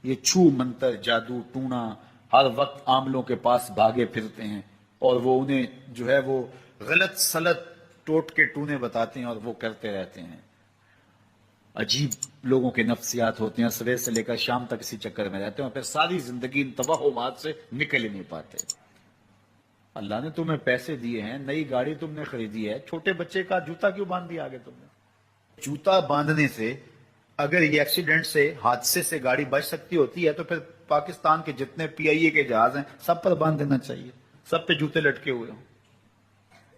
یہ چھو منتر جادو ٹونا ہر وقت عاملوں کے پاس بھاگے پھرتے ہیں اور وہ انہیں جو ہے وہ غلط سلط ٹوٹ کے ٹونے بتاتے ہیں اور وہ کرتے رہتے ہیں. عجیب لوگوں کے نفسیات ہوتے ہیں، صبح سے لے کر شام تک اسی چکر میں رہتے ہیں اور پھر ساری زندگی ان توہمات سے نکل ہی نہیں پاتے. اللہ نے تمہیں پیسے دیے ہیں، نئی گاڑی تم نے خریدی ہے، چھوٹے بچے کا جوتا کیوں باندھ دیا آگے تم نے؟ جوتا باندھنے سے اگر یہ ایکسیڈنٹ سے حادثے سے گاڑی بچ سکتی ہوتی ہے تو پھر پاکستان کے جتنے پی آئی اے کے جہاز ہیں سب پر باندھ دینا چاہیے، سب پہ جوتے لٹکے ہوئے ہوں.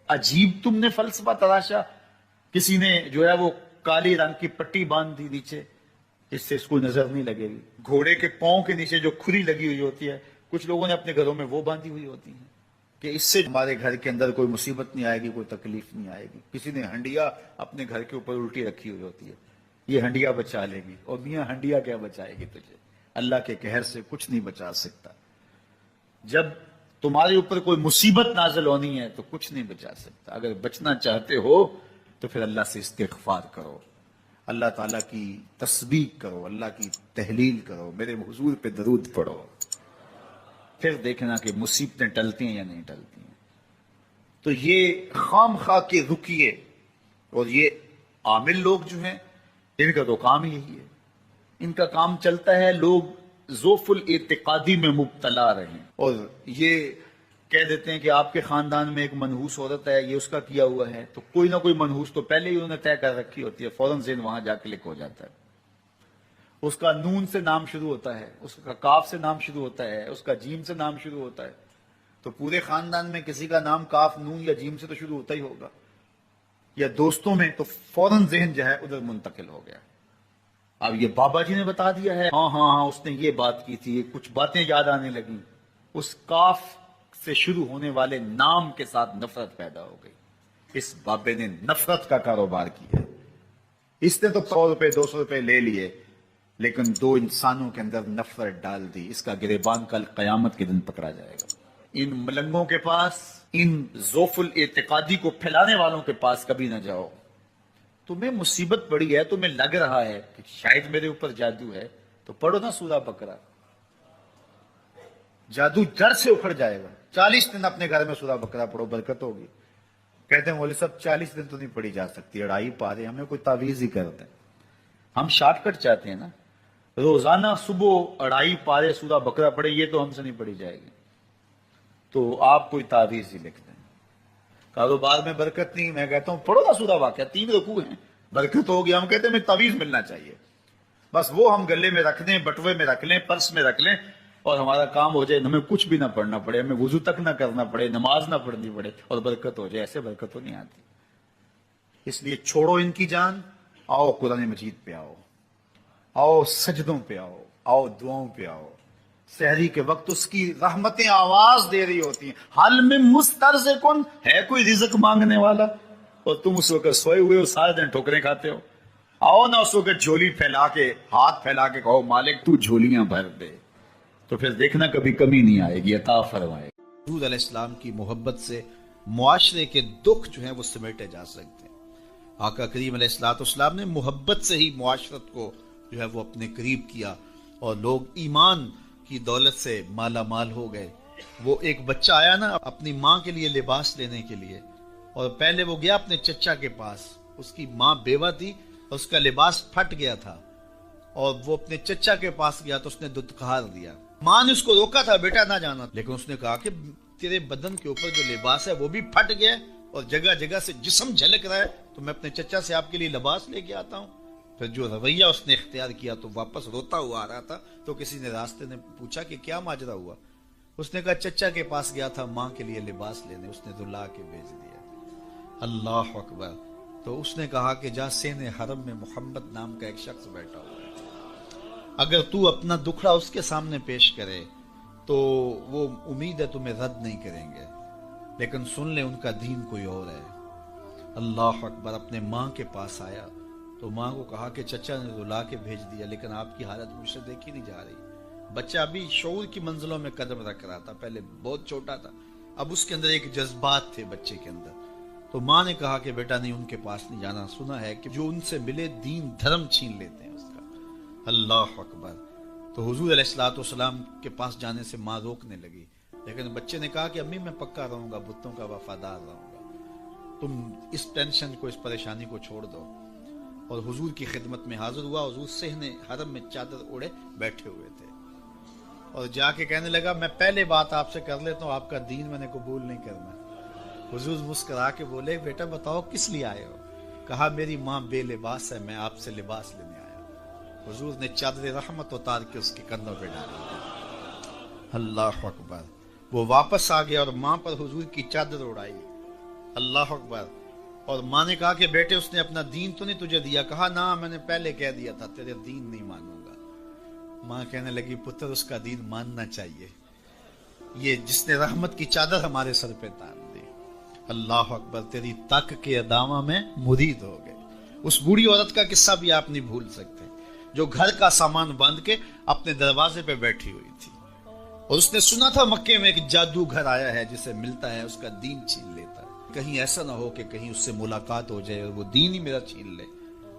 عجیب تم نے فلسفہ تراشا. کسی نے جو ہے وہ کالی رنگ کی پٹی باندھ دی نیچے، اس سے اس کو نظر نہیں لگے گی. گھوڑے کے پاؤں کے نیچے جو کھری لگی ہوئی ہوتی ہے کچھ لوگوں نے اپنے گھروں میں وہ باندھی ہوئی ہوتی ہیں کہ اس سے ہمارے گھر کے اندر کوئی مصیبت نہیں آئے گی، کوئی تکلیف نہیں آئے گی. کسی نے ہنڈیا اپنے گھر کے اوپر الٹی رکھی ہوئی ہوتی ہے، یہ ہنڈیا بچا لے گی. اور میاں ہنڈیا کیا بچائے گی تجھے؟ اللہ کے قہر سے کچھ نہیں بچا سکتا. جب تمہارے اوپر کوئی مصیبت نازل ہونی ہے تو کچھ نہیں بچا سکتا. اگر بچنا چاہتے ہو تو پھر اللہ سے استغفار کرو، اللہ تعالیٰ کی تسبیح کرو، اللہ کی تحلیل کرو، میرے حضور پہ درود پڑھو، پھر دیکھنا کہ مصیبتیں ٹلتی ہیں یا نہیں ٹلتی ہیں. تو یہ خام خواہ کے رکیے اور یہ عامل لوگ جو ہیں ان کا تو کام یہی ہے. ان کا کام چلتا ہے لوگ ذوف الاعتقادی میں مبتلا رہیں اور یہ کہہ دیتے ہیں کہ آپ کے خاندان میں ایک منحوس عورت ہے، یہ اس کا کیا ہوا ہے، تو کوئی نہ کوئی منحوس تو پہلے ہی انہوں نے طے کر رکھی ہوتی ہے، فوراً ذہن وہاں جا کلک ہو جاتا ہے. اس کا نون سے نام شروع ہوتا ہے، اس کا کاف سے نام شروع ہوتا ہے، اس کا جیم سے نام شروع ہوتا ہے. تو پورے خاندان میں کسی کا نام کاف نون یا جیم سے تو شروع ہوتا ہی ہوگا، یا دوستوں میں، تو فوراً ذہن جو ہے ادھر منتقل ہو گیا. اب یہ بابا جی نے بتا دیا ہے، ہاں ہاں ہاں اس نے یہ بات کی تھی، کچھ باتیں یاد آنے لگیں. اس کاف سے شروع ہونے والے نام کے ساتھ نفرت پیدا ہو گئی. اس بابے نے نفرت کا کاروبار کیا ہے. اس نے تو 100 روپے 200 روپے لے لیے لیکن دو انسانوں کے اندر نفرت ڈال دی. اس کا گریبان کل قیامت کے دن پکڑا جائے گا. ان ملنگوں کے پاس، ان ذوف الاعتقادی کو پھیلانے والوں کے پاس کبھی نہ جاؤ. تمہیں مصیبت پڑی ہے، تمہیں لگ رہا ہے کہ شاید میرے اوپر جادو ہے، تو پڑھو نا سورہ بقرہ، جادو جڑ سے اکھڑ جائے گا. 40 دن اپنے گھر میں سورہ بقرہ پڑھو، برکت ہوگی. کہتے ہیں مولوی صاحب 40 دن تو نہیں پڑھی جا سکتی، 2.5 پارے، ہمیں کوئی تعویذ ہی کرتے ہیں. ہم شارٹ کٹ چاہتے ہیں نا، روزانہ صبح 2.5 پارے سورہ بقرہ پڑھے، یہ تو ہم سے نہیں پڑھی جائے گی. تو آپ کوئی تعویذ ہی لکھ دیں. کاروبار میں برکت نہیں، میں کہتا ہوں پڑھو نا سورہ واقعہ، 3 رکوع ہیں، برکت ہوگی. ہم کہتے ہیں ہمیں تعویذ ملنا چاہیے، بس وہ ہم گلے میں رکھ دیں، بٹوے میں رکھ لیں، پرس میں رکھ لیں اور ہمارا کام ہو جائے. ہمیں کچھ بھی نہ پڑھنا پڑے، ہمیں وضو تک نہ کرنا پڑے، نماز نہ پڑھنی پڑے اور برکت ہو جائے. ایسے برکت تو نہیں آتی. اس لیے چھوڑو ان کی جان، آؤ قرآن مجید پہ آؤ، آؤ سجدوں پہ آؤ، آؤ دعاؤں پہ آؤ. سحری کے وقت اس کی رحمتیں آواز دے رہی ہوتی ہیں، حال میں مسترزقن، ہے کوئی رزق مانگنے والا، اور تم اس وقت سوئے ہوئے ہو، سارے دن ٹھوکریں کھاتے ہو. آؤ نا اس وقت جھولی پھیلا کے، ہاتھ پھیلا کے کہو مالک تو جھولیاں بھر دے، تو پھر دیکھنا کبھی کمی نہیں آئے گی، عطا فرمائے. حضور علیہ السلام کی محبت سے معاشرے کے دکھ جو ہیں وہ سمیٹے جا سکتے ہیں. آقا کریم علیہ السلام نے محبت سے ہی معاشرت کو جو ہے وہ اپنے قریب کیا اور لوگ ایمان کی دولت سے مالا مال ہو گئے. وہ ایک بچہ آیا نا اپنی ماں کے لیے لباس لینے کے لیے، اور پہلے وہ گیا اپنے چچا کے پاس، اس کی ماں بیوہ تھی، اس کا لباس پھٹ گیا تھا، اور وہ اپنے چچا کے پاس گیا تو اس نے دتکار دیا. ماں نے اس کو روکا تھا بیٹا نہ جانا، لیکن اس نے کہا کہ تیرے بدن کے اوپر جو لباس ہے وہ بھی پھٹ گیا اور جگہ جگہ سے جسم جھلک رہا ہے، تو میں اپنے چچا سے آپ کے لیے لباس لے کے آتا ہوں. پھر جو رویہ اس نے اختیار کیا تو واپس روتا ہوا آ رہا تھا. تو کسی نے راستے نے پوچھا کہ کیا ماجرا ہوا؟ اس نے کہا چچا کے پاس گیا تھا ماں کے لیے لباس لینے، اس نے تو لا کے بھیج دیا. اللہ اکبر. تو اس نے کہا کہ جا سین حرم میں محمد نام کا ایک شخص بیٹھا ہوا ہے، اگر تو اپنا دکھڑا اس کے سامنے پیش کرے تو وہ امید ہے تمہیں رد نہیں کریں گے، لیکن سن لے ان کا دین کوئی اور ہے. اللہ اکبر. اپنے ماں کے پاس آیا تو ماں کو کہا کہ چچا نے تو لا کے بھیج دیا، لیکن آپ کی حالت مجھ سے دیکھی نہیں جا رہی. بچہ ابھی شعور کی منزلوں میں قدم رکھ رہا تھا، پہلے بہت چھوٹا تھا، اب اس کے اندر ایک جذبات تھے بچے کے اندر. تو ماں نے کہا کہ بیٹا نہیں، ان کے پاس نہیں جانا، سنا ہے کہ جو ان سے ملے دین دھرم چھین لیتے ہیں اس کا. اللہ اکبر. تو حضور علیہ الصلوۃ والسلام کے پاس جانے سے ماں روکنے لگی، لیکن بچے نے کہا کہ امی میں پکا رہوں گا، بتوں کا وفادار رہوں گا، تم اس ٹینشن کو، اس پریشانی کو چھوڑ دو۔ اور حضور کی خدمت میں حاضر ہوا۔ حضور صحن حرم میں چادر اوڑے بیٹھے ہوئے تھے، اور جا کے کہنے لگا میں پہلے بات آپ سے کر لیتا ہوں، آپ کا دین میں نے قبول نہیں کرنا۔ حضور مسکرا کے بولے بیٹا بتاؤ کس لیے آئے ہو؟ کہا میری ماں بے لباس ہے، میں آپ سے لباس لینے آیا ہوں۔ حضور نے چادر رحمت اتار کے اس کے کندھوں پہ ڈالی۔ اللہ اکبر۔ وہ واپس آ گیا اور ماں پر حضور کی چادر اڑائی۔ اللہ اکبر۔ اور ماں نے کہا کہ بیٹے اس نے اپنا دین تو نہیں تجھے دیا؟ کہا نہ، میں نے پہلے کہہ دیا تھا تیرے دین نہیں مانوں گا۔ ماں کہنے لگی پتر اس کا دین ماننا چاہیے، یہ جس نے رحمت کی چادر ہمارے سر پہ تان دی۔ اللہ اکبر۔ تیری تک کے ادامہ میں مرید ہو گئے۔ اس بوڑھی عورت کا قصہ بھی آپ نہیں بھول سکتے، جو گھر کا سامان باندھ کے اپنے دروازے پہ بیٹھی ہوئی تھی، اور اس نے سنا تھا مکے میں ایک جادوگر آیا ہے جسے ملتا ہے اس کا دین چھین لیتا ہے، کہیں ایسا نہ ہو کہ کہیں اس سے ملاقات ہو جائے اور وہ دین ہی میرا چھین لے،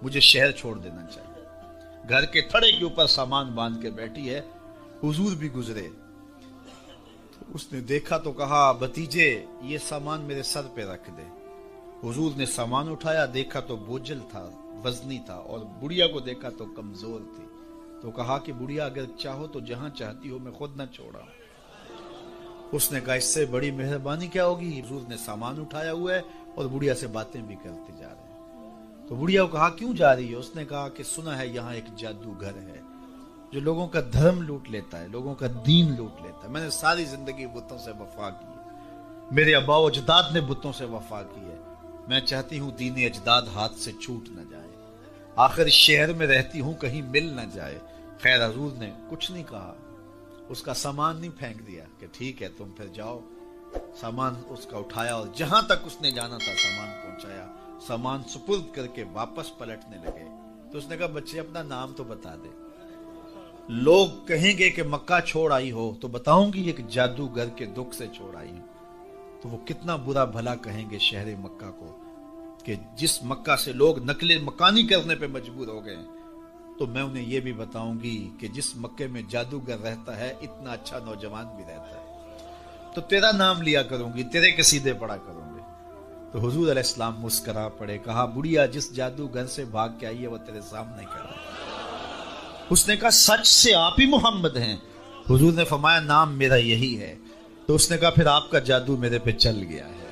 مجھے شہر چھوڑ دینا چاہیے۔ گھر کے تھڑے کے اوپر سامان باندھ کے بیٹھی ہے۔ حضور بھی گزرے، اس نے دیکھا تو کہا بھتیجے یہ سامان میرے سر پہ رکھ دے۔ حضور نے سامان اٹھایا، دیکھا تو بوجھل تھا، وزنی تھا، اور بڑھیا کو دیکھا تو کمزور تھی، تو کہا کہ بڑھیا اگر چاہو تو جہاں چاہتی ہو میں خود نہ چھوڑا۔ اس نے کہا اس سے بڑی مہربانی کیا ہوگی؟ حضور نے سامان اٹھایا ہوا ہے اور بڑھیا سے باتیں بھی کرتے جا رہے ہیں۔ تو بڑھیا کو کہا کیوں جا رہی ہے؟ اس نے کہا کہ سنا ہے یہاں ایک جادوگر ہے جو لوگوں کا دھرم لوٹ لیتا ہے، لوگوں کا دین لوٹ لیتا ہے۔ میں نے ساری زندگی بتوں سے وفا کی ہے، میرے آباء و اجداد نے بتوں سے وفا کی ہے، میں چاہتی ہوں دین اجداد ہاتھ سے چھوٹ نہ جائے، آخر اس شہر میں رہتی ہوں کہیں مل نہ جائے۔ خیر حضور نے کچھ نہیں کہا، اس کا سامان نہیں پھینک دیا کہ ٹھیک ہے تم پھر جاؤ۔ سامان اس کا اٹھایا اور جہاں تک اس نے جانا تھا سامان پہنچایا، سامان سپرد کر کے واپس پلٹنے لگے۔ تو اس نے کہا بچے اپنا نام تو بتا دے، لوگ کہیں گے کہ مکہ چھوڑ آئی ہو تو بتاؤں گی ایک جادوگر کے دکھ سے چھوڑ آئی ہوں، تو وہ کتنا برا بھلا کہیں گے شہر مکہ کو کہ جس مکہ سے لوگ نقل مکانی کرنے پہ مجبور ہو گئے، تو میں انہیں یہ بھی بتاؤں گی کہ جس مکے میں جادوگر رہتا ہے اتنا اچھا نوجوان بھی رہتا ہے، تو تیرا نام لیا کروں گی، تیرے قصیدے پڑھا کروں گی۔ تو حضور علیہ السلام مسکرا پڑے، کہا بڑھیا جس جادوگر سے بھاگ کے آئی ہے وہ تیرے سامنے کھڑا ہے۔ اس نے کہا سچ سے آپ ہی محمد ہیں؟ حضور نے فرمایا نام میرا یہی ہے۔ تو اس نے کہا پھر آپ کا جادو میرے پہ چل گیا ہے۔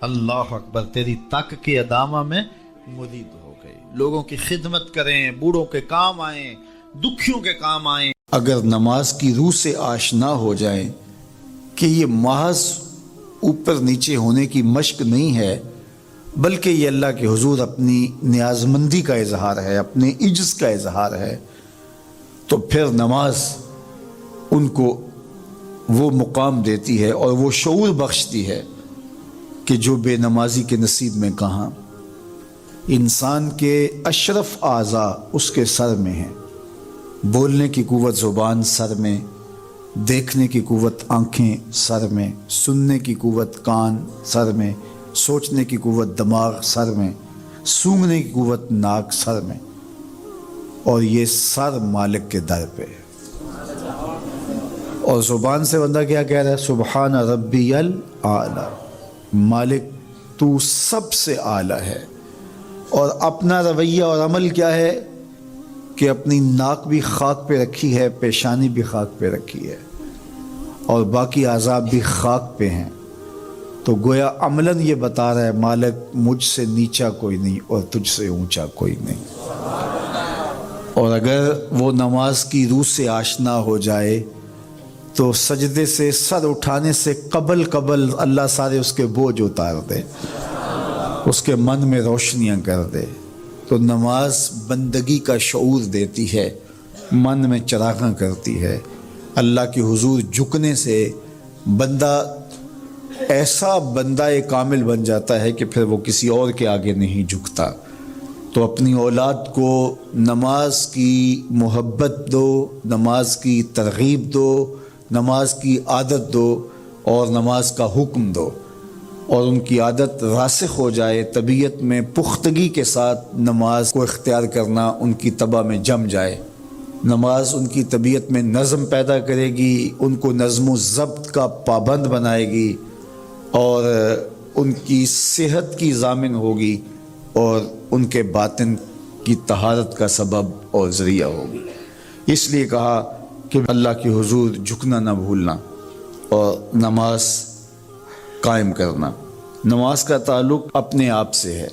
اللہ اکبر۔ تیری تک کے ادامہ میں مرید ہو گئی، لوگوں کی خدمت کریں، بوڑھوں کے کام آئیں، دکھیوں کے کام آئیں۔ اگر نماز کی روح سے آشنا ہو جائیں کہ یہ محض اوپر نیچے ہونے کی مشق نہیں ہے، بلکہ یہ اللہ کے حضور اپنی نیازمندی کا اظہار ہے، اپنے عجز کا اظہار ہے، تو پھر نماز ان کو وہ مقام دیتی ہے اور وہ شعور بخشتی ہے کہ جو بے نمازی کے نصیب میں کہاں۔ انسان کے اشرف اعضاء اس کے سر میں ہیں، بولنے کی قوت زبان سر میں، دیکھنے کی قوت آنکھیں سر میں، سننے کی قوت کان سر میں، سوچنے کی قوت دماغ سر میں، سونگھنے کی قوت ناک سر میں، اور یہ سر مالک کے در پہ ہے۔ اور زبان سے بندہ کیا کہہ رہا ہے؟ سبحان ربی الاعلی، مالک تو سب سے اعلیٰ ہے۔ اور اپنا رویہ اور عمل کیا ہے کہ اپنی ناک بھی خاک پہ رکھی ہے، پیشانی بھی خاک پہ رکھی ہے، اور باقی اعضاء بھی خاک پہ ہیں۔ تو گویا عملاً یہ بتا رہا ہے مالک مجھ سے نیچا کوئی نہیں اور تجھ سے اونچا کوئی نہیں۔ اور اگر وہ نماز کی روح سے آشنا ہو جائے تو سجدے سے سر اٹھانے سے قبل اللہ سارے اس کے بوجھ اتار دے، اس کے من میں روشنیاں کر دے۔ تو نماز بندگی کا شعور دیتی ہے، من میں چراغاں کرتی ہے۔ اللہ کے حضور جھکنے سے بندہ ایسا بندہ کامل بن جاتا ہے کہ پھر وہ کسی اور کے آگے نہیں جھکتا۔ تو اپنی اولاد کو نماز کی محبت دو، نماز کی ترغیب دو، نماز کی عادت دو اور نماز کا حکم دو، اور ان کی عادت راسخ ہو جائے، طبیعت میں پختگی کے ساتھ نماز کو اختیار کرنا ان کی طبع میں جم جائے، نماز ان کی طبیعت میں نظم پیدا کرے گی، ان کو نظم و ضبط کا پابند بنائے گی، اور ان کی صحت کی ضامن ہوگی، اور ان کے باطن کی طہارت کا سبب اور ذریعہ ہوگی۔ اس لیے کہا کہ اللہ کے حضور جھکنا نہ بھولنا اور نماز قائم کرنا۔ نماز کا تعلق اپنے آپ سے ہے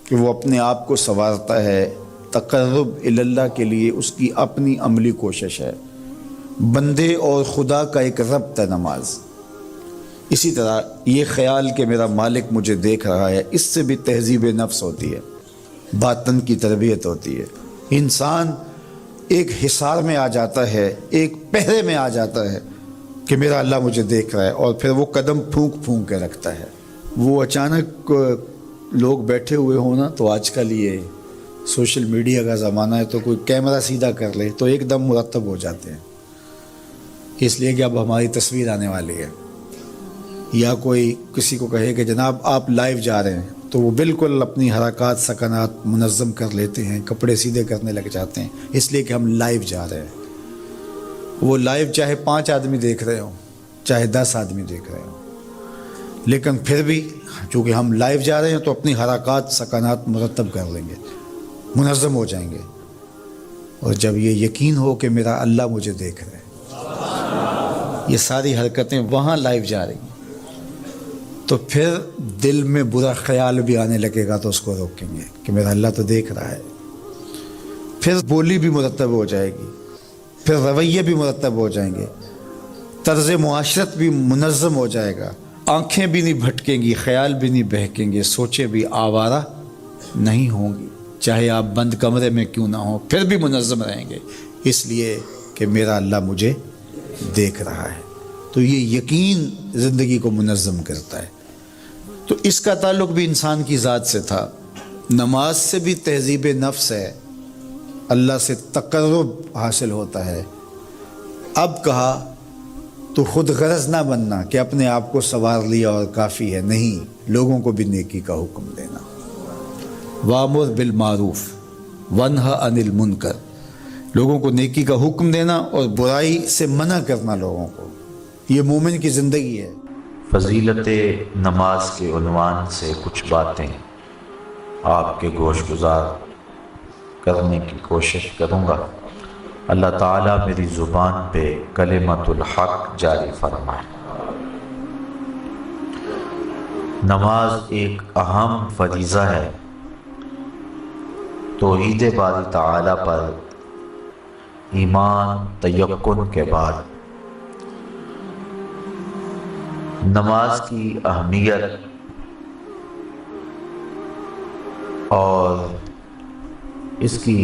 کہ وہ اپنے آپ کو سنوارتا ہے، تقرب اللہ کے لیے اس کی اپنی عملی کوشش ہے، بندے اور خدا کا ایک ربط ہے نماز۔ اسی طرح یہ خیال کہ میرا مالک مجھے دیکھ رہا ہے، اس سے بھی تہذیب نفس ہوتی ہے، باطن کی تربیت ہوتی ہے۔ انسان ایک حصار میں آ جاتا ہے، ایک پہرے میں آ جاتا ہے کہ میرا اللہ مجھے دیکھ رہا ہے، اور پھر وہ قدم پھونک پھونک کے رکھتا ہے۔ وہ اچانک لوگ بیٹھے ہوئے ہوں نا، تو آج کل یہ سوشل میڈیا کا زمانہ ہے، تو کوئی کیمرہ سیدھا کر لے تو ایک دم مرتب ہو جاتے ہیں، اس لیے کہ اب ہماری تصویر آنے والی ہے۔ یا کوئی کسی کو کہے کہ جناب آپ لائیو جا رہے ہیں، تو وہ بالکل اپنی حرکات سکنات منظم کر لیتے ہیں، کپڑے سیدھے کرنے لگ جاتے ہیں، اس لیے کہ ہم لائیو جا رہے ہیں۔ وہ لائیو چاہے 5 آدمی دیکھ رہے ہوں، چاہے 10 آدمی دیکھ رہے ہوں، لیکن پھر بھی چونکہ ہم لائیو جا رہے ہیں تو اپنی حرکات سکنات مرتب کر لیں گے، منظم ہو جائیں گے۔ اور جب یہ یقین ہو کہ میرا اللہ مجھے دیکھ رہا ہے، یہ ساری حرکتیں وہاں لائیو جا رہی ہیں، تو پھر دل میں برا خیال بھی آنے لگے گا تو اس کو روکیں گے کہ میرا اللہ تو دیکھ رہا ہے۔ پھر بولی بھی مرتب ہو جائے گی، پھر رویے بھی مرتب ہو جائیں گے، طرز معاشرت بھی منظم ہو جائے گا، آنکھیں بھی نہیں بھٹکیں گی، خیال بھی نہیں بہکیں گے، سوچیں بھی آوارہ نہیں ہوں گی، چاہے آپ بند کمرے میں کیوں نہ ہوں، پھر بھی منظم رہیں گے، اس لیے کہ میرا اللہ مجھے دیکھ رہا ہے۔ تو یہ یقین زندگی کو منظم کرتا ہے۔ تو اس کا تعلق بھی انسان کی ذات سے تھا۔ نماز سے بھی تہذیب نفس ہے، اللہ سے تقرب حاصل ہوتا ہے۔ اب کہا تو خود غرض نہ بننا کہ اپنے آپ کو سنوار لیا اور کافی ہے، نہیں، لوگوں کو بھی نیکی کا حکم دینا۔ وَأْمُرْ بِالْمَعْرُوفِ وَانْهَ عَنِ الْمُنْكَرِ، لوگوں کو نیکی کا حکم دینا اور برائی سے منع کرنا لوگوں کو، یہ مومن کی زندگی ہے۔ فضیلت نماز کے عنوان سے کچھ باتیں آپ کے گوش گزار کرنے کی کوشش کروں گا۔ اللہ تعالیٰ میری زبان پہ کلمت الحق جاری فرمائے۔ نماز ایک اہم فریضہ ہے۔ توحید باری تعالیٰ پر ایمان تیقن کے بعد نماز کی اہمیت اور اس کی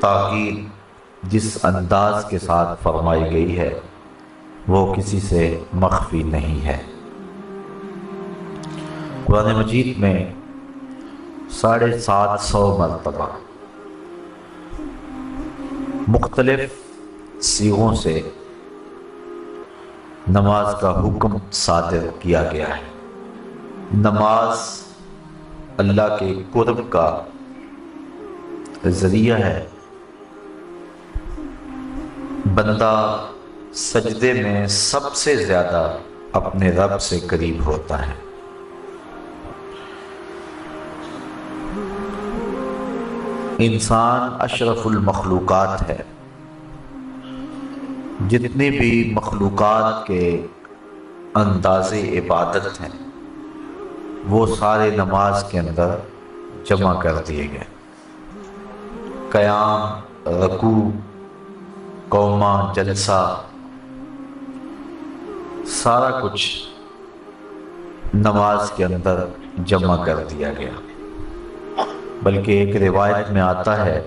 تاکید جس انداز کے ساتھ فرمائی گئی ہے وہ کسی سے مخفی نہیں ہے۔ قرآن مجید میں 750 مرتبہ مختلف صیغوں سے نماز کا حکم صادر کیا گیا ہے۔ نماز اللہ کے قرب کا ذریعہ ہے۔ بندہ سجدے میں سب سے زیادہ اپنے رب سے قریب ہوتا ہے۔ انسان اشرف المخلوقات ہے۔ جتنی بھی مخلوقات کے انداز عبادت ہیں وہ سارے نماز کے اندر جمع کر دیے گئے۔ قیام، رکوع، قومہ، جلسہ، سارا کچھ نماز کے اندر جمع کر دیا گیا۔ بلکہ ایک روایت میں آتا ہے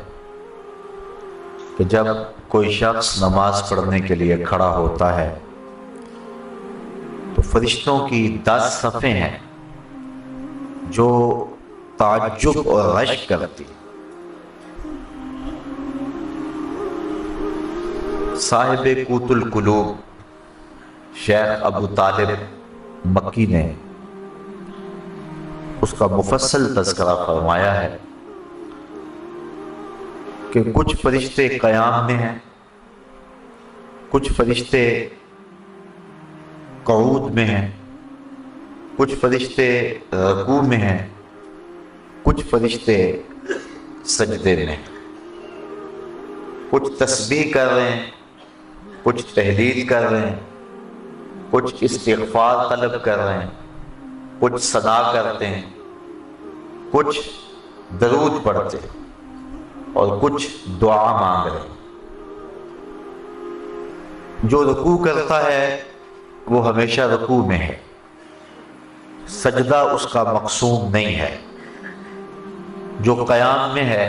کہ جب کوئی شخص نماز پڑھنے کے لیے کھڑا ہوتا ہے تو فرشتوں کی 10 صفیں ہیں جو تعجب اور رشک کرتی۔ صاحب قوت القلوب شیخ ابو طالب مکی نے اس کا مفصل تذکرہ فرمایا ہے کہ کچھ فرشتے قیام میں ہیں، کچھ فرشتے قعود میں ہیں، کچھ فرشتے رکوع میں ہیں، کچھ فرشتے سجدے میں ہیں، کچھ تسبیح کر رہے ہیں، کچھ تحلیل کر رہے ہیں، کچھ استغفار طلب کر رہے ہیں، کچھ ثنا کرتے ہیں، کچھ درود پڑھتے ہیں اور کچھ دعا مانگ رہے ہیں۔ جو رکوع کرتا ہے وہ ہمیشہ رکوع میں ہے، سجدہ اس کا مقصود نہیں ہے۔ جو قیام میں ہے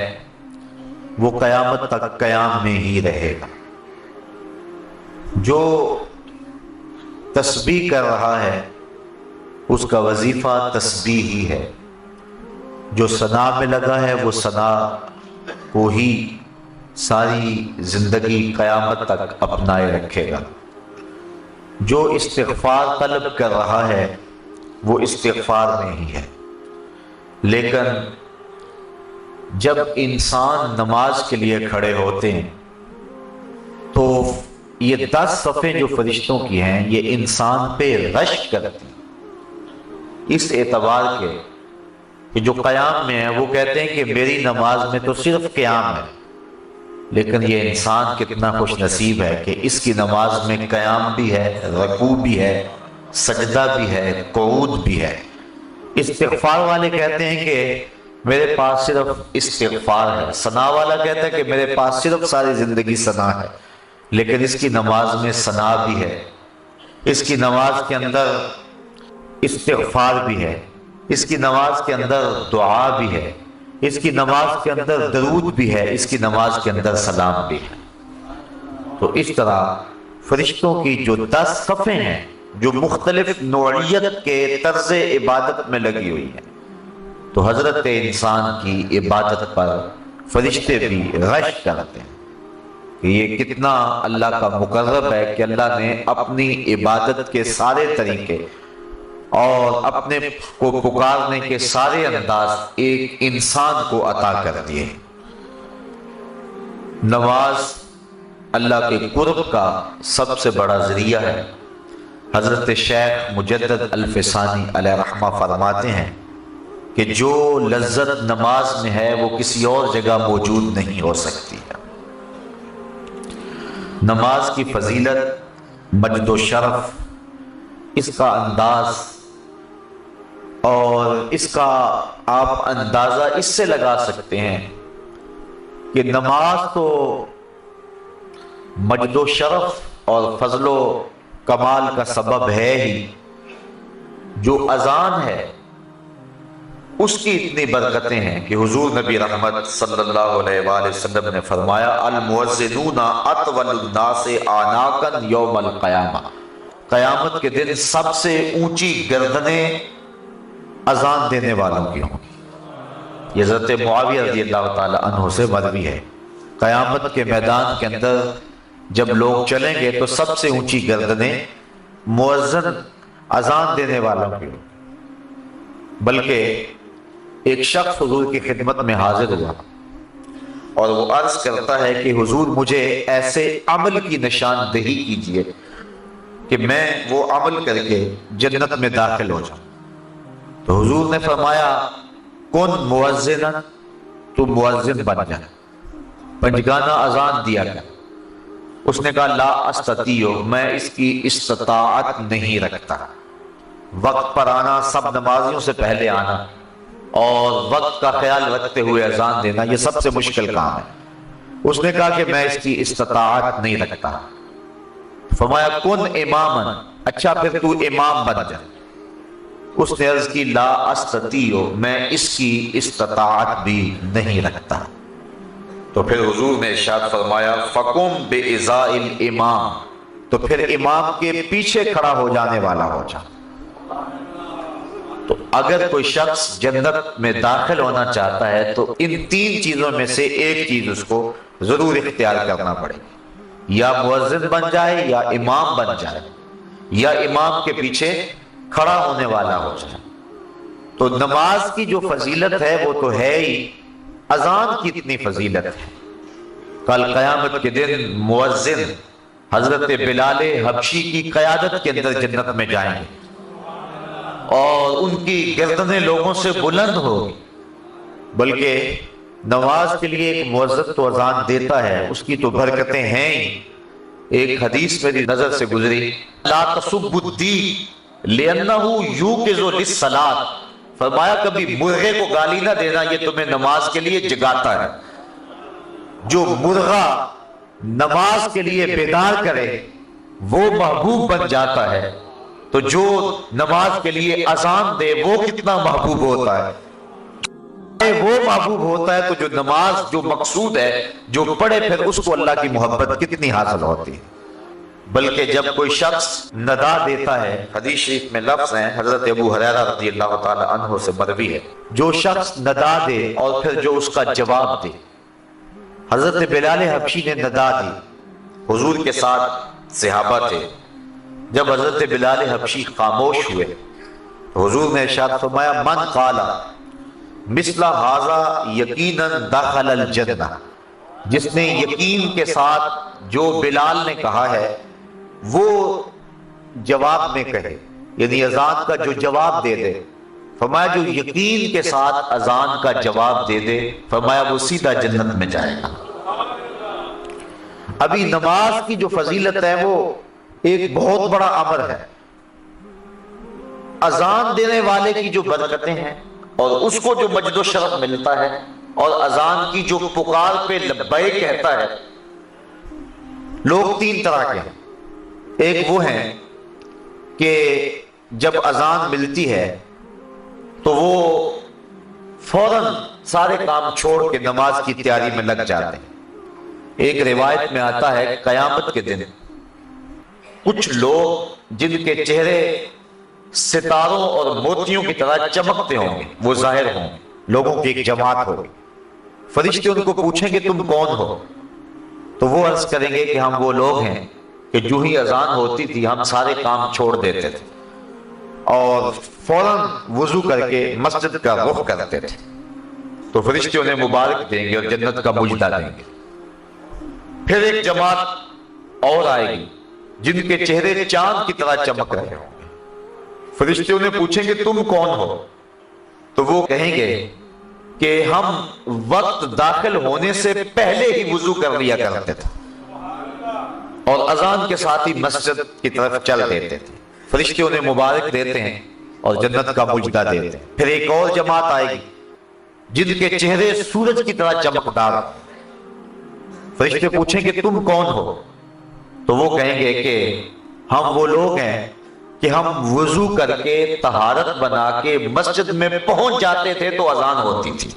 وہ قیامت تک قیام میں ہی رہے گا۔ جو تسبیح کر رہا ہے اس کا وظیفہ تسبیح ہی ہے، جو ثنا میں لگا ہے وہ ثنا کو ہی ساری زندگی قیامت تک اپنائے رکھے گا۔ جو استغفار طلب کر رہا ہے وہ استغفار میں ہی ہے۔ لیکن جب انسان نماز کے لیے کھڑے ہوتے ہیں تو یہ 10 صفیں جو فرشتوں کی ہیں یہ انسان پہ رشک کرتی ہیں، اس اعتبار کے کہ جو قیام میں ہے وہ کہتے ہیں کہ میری نماز میں تو صرف قیام ہے، لیکن یہ انسان کتنا خوش نصیب ہے کہ اس کی نماز میں قیام بھی ہے، رکوع بھی ہے، سجدہ بھی ہے، قعود بھی ہے۔ استغفار والے کہتے ہیں کہ میرے پاس صرف استغفار ہے، ثنا والا کہتا ہے کہ میرے پاس صرف ساری زندگی ثنا ہے، لیکن اس کی نماز میں ثنا بھی ہے، اس کی نماز کے اندر استغفار بھی ہے، اس کی نماز کے اندر دعا بھی ہے، اس کی نماز کے اندر درود بھی ہے، اس کی نماز کے اندر سلام بھی ہے۔ تو اس طرح فرشتوں کی جو 10 صفیں ہیں جو مختلف نوعیت کے طرز عبادت میں لگی ہوئی ہیں، تو حضرت انسان کی عبادت پر فرشتے بھی رشک کرتے ہیں کہ یہ کتنا اللہ کا مقرب ہے کہ اللہ نے اپنی عبادت کے سارے طریقے اور اپنے کو پکارنے کے سارے انداز ایک انسان کو عطا کر دیے۔ نماز اللہ کے قرب کا سب سے بڑا ذریعہ ہے۔ حضرت شیخ مجدد الفسانی علیہ رحمہ فرماتے ہیں کہ جو لذت نماز میں ہے وہ کسی اور جگہ موجود نہیں ہو سکتی ہے۔ نماز کی فضیلت، مجد و شرف، اس کا انداز اور اس کا آپ اندازہ اس سے لگا سکتے ہیں کہ نماز تو مجد و شرف اور فضل و کمال کا سبب ہے ہی، جو اذان ہے اس کی اتنی برکتیں ہیں کہ حضور نبی رحمت صلی اللہ علیہ وآلہ وسلم نے فرمایا المؤذنون اطول الناس اعناقا یوم القیامہ، قیامت کے دن سب سے اونچی گردنیں اذان دینے والوں کی ہوں گی۔ یہ حضرت معاویہ رضی اللہ تعالی عنہ سے مروی ہے۔ قیامت کے میدان کے اندر جب لوگ چلیں گے تو سب سے اونچی گردنیں مؤذن اذان دینے والوں کی ہوں گی۔ بلکہ ایک شخص حضور کی خدمت میں حاضر ہوا اور وہ عرض کرتا ہے کہ حضور مجھے ایسے عمل کی نشاندہی کیجئے کہ میں وہ عمل کر کے جنت میں داخل ہو جاؤں۔ تو حضور نے فرمایا کن مؤذنا، تو مؤذن بن جا، پنجگانہ اذان دیا کر۔ اس نے کہا لا استطیع، میں اس کی استطاعت نہیں رکھتا۔ وقت پر آنا، سب نمازیوں سے پہلے آنا اور وقت کا خیال رکھتے ہوئے اذان دینا، یہ سب سے مشکل کام ہے۔ اس نے کہا کہ میں اس کی استطاعت نہیں رکھتا۔ فرمایا کن اماما، اچھا پھر تو امام بن جا۔ اس نے عرض کی لا استطیع، میں اس کی استطاعت بھی نہیں رکھتا۔ تو پھر حضور نے ارشاد فرمایا فقم بإزاء الامام، تو پھر امام کے پیچھے کھڑا ہو جانے والا ہو جا۔ تو اگر کوئی شخص جنت میں داخل ہونا چاہتا ہے تو ان 3 چیزوں میں سے ایک چیز اس کو ضرور اختیار کرنا پڑے گی، یا مؤذن بن جائے، یا امام بن جائے، یا امام کے پیچھے کھڑا ہونے والا ہو جائے۔ تو نماز کی جو فضیلت ہے وہ تو ہے ہی، اذان کی اتنی فضیلت ہے کل قیامت کے دن مؤذن حضرت بلال حبشی کی قیادت کے اندر جنت میں جائیں گے اور ان کی گردنیں لوگوں سے بلند ہوگی، بلکہ نماز کے لیے ایک مؤذن تو اذان دیتا ہے، اس کی تو برکتیں ہیں ہی۔ ایک حدیث میری نظر سے گزری، لا تسبوا الدین لأنہ یوقظ للصلاۃ، فرمایا کبھی مرغے کو گالی نہ دینا، یہ تمہیں نماز کے لیے جگاتا ہے۔ جو مرغا نماز کے لیے بیدار کرے وہ محبوب بن جاتا ہے، تو جو نماز کے لیے اذان دے وہ کتنا محبوب ہوتا ہے۔ وہ محبوب ہوتا ہے تو جو نماز جو مقصود ہے جو پڑھے پھر اس کو اللہ کی محبت کتنی حاصل ہوتی ہے۔ بلکہ جب کوئی شخص ندا دیتا ہے، حدیث شریف میں لفظ ہیں حضرت ابو ہریرہ رضی اللہ تعالی عنہ سے مروی ہے، جو شخص ندا دے اور پھر جو اس کا جواب دے۔ حضرت بلال حبشی نے ندا دی، حضور کے ساتھ صحابہ تھے، جب حضرت بلال حبشی خاموش ہوئے تو حضور نے ارشاد فرمایا من قال مثل ھذا یقینا دخل الجنہ، جس نے یقین کے ساتھ جو بلال نے کہا ہے وہ جواب میں کہے، یعنی اذان کا جو جواب دے دے، فرمایا جو یقین کے ساتھ اذان کا جواب دے دے، فرمایا وہ سیدھا جنت میں جائے گا۔ ابھی نماز کی جو فضیلت ہے وہ ایک بہت بڑا امر ہے، اذان دینے والے کی جو برکتیں ہیں اور اس کو جو مجد و شرف ملتا ہے، اور اذان کی جو پکار پہ لبیک کہتا ہے۔ لوگ تین طرح کے ہیں، ایک وہ ہیں کہ جب اذان ملتی ہے تو وہ فوراً سارے کام چھوڑ کے نماز کی تیاری میں لگ جاتے ہیں۔ ایک روایت میں آتا ہے قیامت کے دن کچھ لوگ جن کے چہرے ستاروں اور موتیوں کی طرح چمکتے ہوں گے، وہ ظاہر ہوں گے، لوگوں کی ایک جماعت ہوگی۔ فرشتے ان کو پوچھیں گے تم کون ہو؟ تو وہ عرض کریں گے کہ ہم وہ لوگ ہیں کہ جو ہی اذان ہوتی تھی ہم سارے کام چھوڑ دیتے تھے اور فوراً وضو کر کے مسجد کا رخ کرتے تھے۔ تو فرشتے انہیں مبارک دیں گے اور جنت کا مجدہ دیں گے۔ پھر ایک جماعت اور آئے گی جن کے چہرے چاند کی طرح چمک رہے ہوں گے۔ فرشتے انہیں پوچھیں گے تم کون ہو؟ تو وہ کہیں گے کہ ہم وقت داخل ہونے سے پہلے ہی وضو کر لیا کرتے تھے اور اذان کے ساتھ ہی مسجد کی طرف چل دیتے تھے۔ فرشتے انہیں مبارک دیتے ہیں اور جنت کا مجدہ دیتے ہیں۔ پھر ایک اور جماعت آئے گی جن کے چہرے سورج کی طرح چمکدار۔ فرشتے پوچھیں گے تم کون ہو؟ تو وہ کہیں گے کہ ہم وہ لوگ ہیں کہ ہم وضو کر کے طہارت بنا کے مسجد میں پہنچ جاتے تھے تو اذان ہوتی تھی،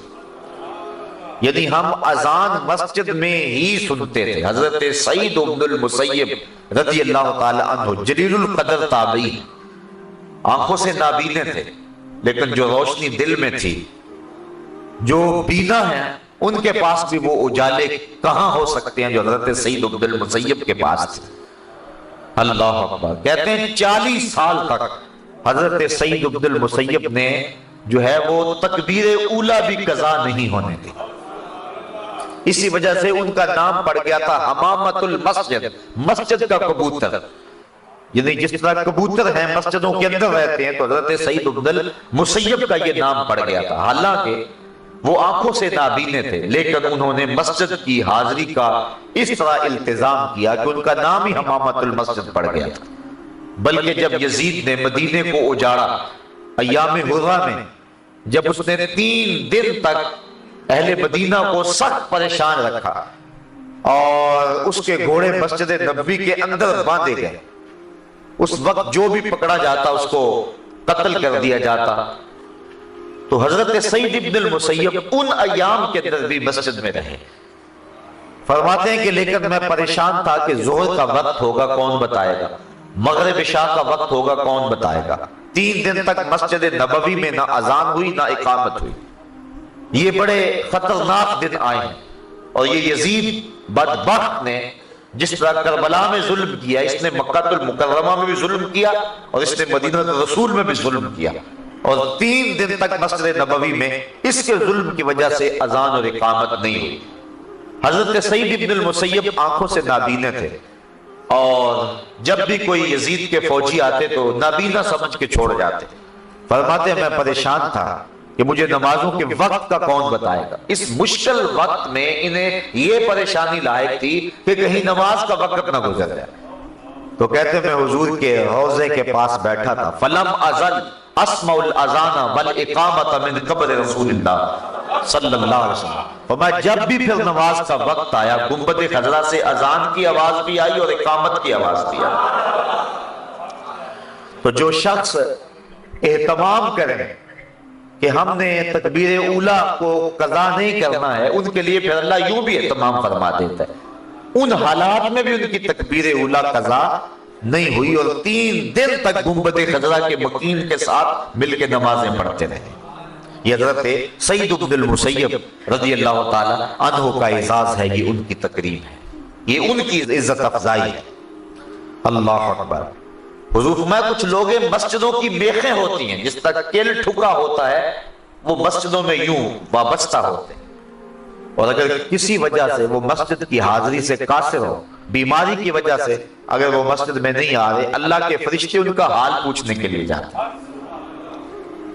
یعنی ہم اذان مسجد میں ہی سنتے تھے۔ حضرت سعید بن المسیب رضی اللہ تعالی عنہ جلیل القدر تابعی، آنکھوں سے نابینے تھے لیکن جو روشنی دل میں تھی، جو بینا ہیں ان کے پاس بھی وہ اجالے کہاں ہو سکتے ہیں جو حضرت سعید بن المسیب کے پاس تھے۔ اللہ اکبر، کہتے ہیں 40 سال تک حضرت سعید بن المسیب نے جو ہے وہ تکبیر اولا بھی قضا نہیں ہونے دی۔ اسی وجہ سے ان کا نام پڑ گیا تھا حمامت المسجد، مسجد کا کبوتر، یعنی جس طرح کبوتر ہیں مسجدوں کے اندر رہتے ہیں تو حضرت سعید بن المسیب کا یہ نام پڑ گیا تھا۔ حالانکہ وہ آنکھوں سے نابینے تھے لیکن انہوں نے مسجد کی حاضری کا اس طرح التزام کیا کہ ان کا نام ہی حمامت المسجد پڑ گیا تھا۔ بلکہ جب یزید نے مدینے کو اجاڑا ایام حرہ میں، جب اس نے 3 دن تک اہل مدینہ کو سخت پریشان رکھا اور اس کے گھوڑے مسجد نبوی کے اندر باندھے گئے، اس وقت جو بھی پکڑا جاتا اس کو قتل کر دیا جاتا، تو حضرت سعید بن المسیب ان ایام کے اندر بھی مسجد میں رہے۔ فرماتے ہیں کہ لیکن میں پریشان تھا کہ ظہر کا وقت ہوگا کون بتائے گا، مغرب عشاء کا وقت ہوگا کون بتائے گا۔ 3 دن تک مسجد نبوی میں نہ اذان ہوئی نہ اقامت ہوئی۔ یہ بڑے خطرناک دن آئے ہیں، اور یہ یزید بدبخت نے جس طرح کربلا میں ظلم کیا، اس نے مکہ المکرمہ میں بھی ظلم کیا اور اس نے مدینہ رسول میں بھی ظلم کیا، اور 3 دن تک مسجد نبوی میں اس کے ظلم کی وجہ سے اذان اور اقامت نہیں ہوئی۔ حضرت سعید ابن المسیب آنکھوں سے نابینا تھے، اور جب بھی کوئی یزید کے فوجی آتے تو نابینا سمجھ کے چھوڑ جاتے۔ فرماتے میں پریشان تھا کہ مجھے نمازوں کے وقت کا کون بتائے گا۔ اس مشکل وقت میں انہیں یہ پریشانی لاحق تھی کہ کہیں نماز کا وقت نہ گزر جائے، تو کہتے میں حضور کے روضے کے پاس بیٹھا تھا، فلم ازل اسمع الاذان والاقامۃ من قبل رسول اللہ صلی اللہ علیہ وسلم۔ فرمایا جب بھی پھر نماز کا وقت آیا، گنبد خضرا سے اذان کی آواز بھی آئی اور اقامت کی آواز بھی آئی۔ تو جو شخص اہتمام کریں کہ ہم نے تکبیر اولا کو قضا نہیں کرنا ہے، ان کے لیے پھر اللہ یوں بھی اہتمام فرما دیتا ہے۔ ان حالات میں بھی ان کی تکبیر اولا قضا نہیں ہوئی، اور 3 دن تک گنبد خضرا کے مکین کے ساتھ مل کے نمازیں پڑھتے رہے۔ یہ حضرت سعید بن المسیب رضی اللہ تعالی عنہ کا اعزاز ہے، یہ ان کی تکریم ہے، یہ ان کی عزت افزائی ہے۔ اللہ اکبر۔ حضور فرمایا کچھ لوگ مسجدوں کی میخیں ہوتی ہیں، جس تک کل ٹھکا ہوتا ہے وہ مسجدوں میں یوں وابستہ ہوتے ہیں، اور اگر کسی وجہ سے وہ مسجد کی حاضری سے قاصر ہو، بیماری کی وجہ سے اگر وہ مسجد میں نہیں آ رہے، اللہ کے فرشتے ان کا حال پوچھنے کے لیے جاتے ہیں۔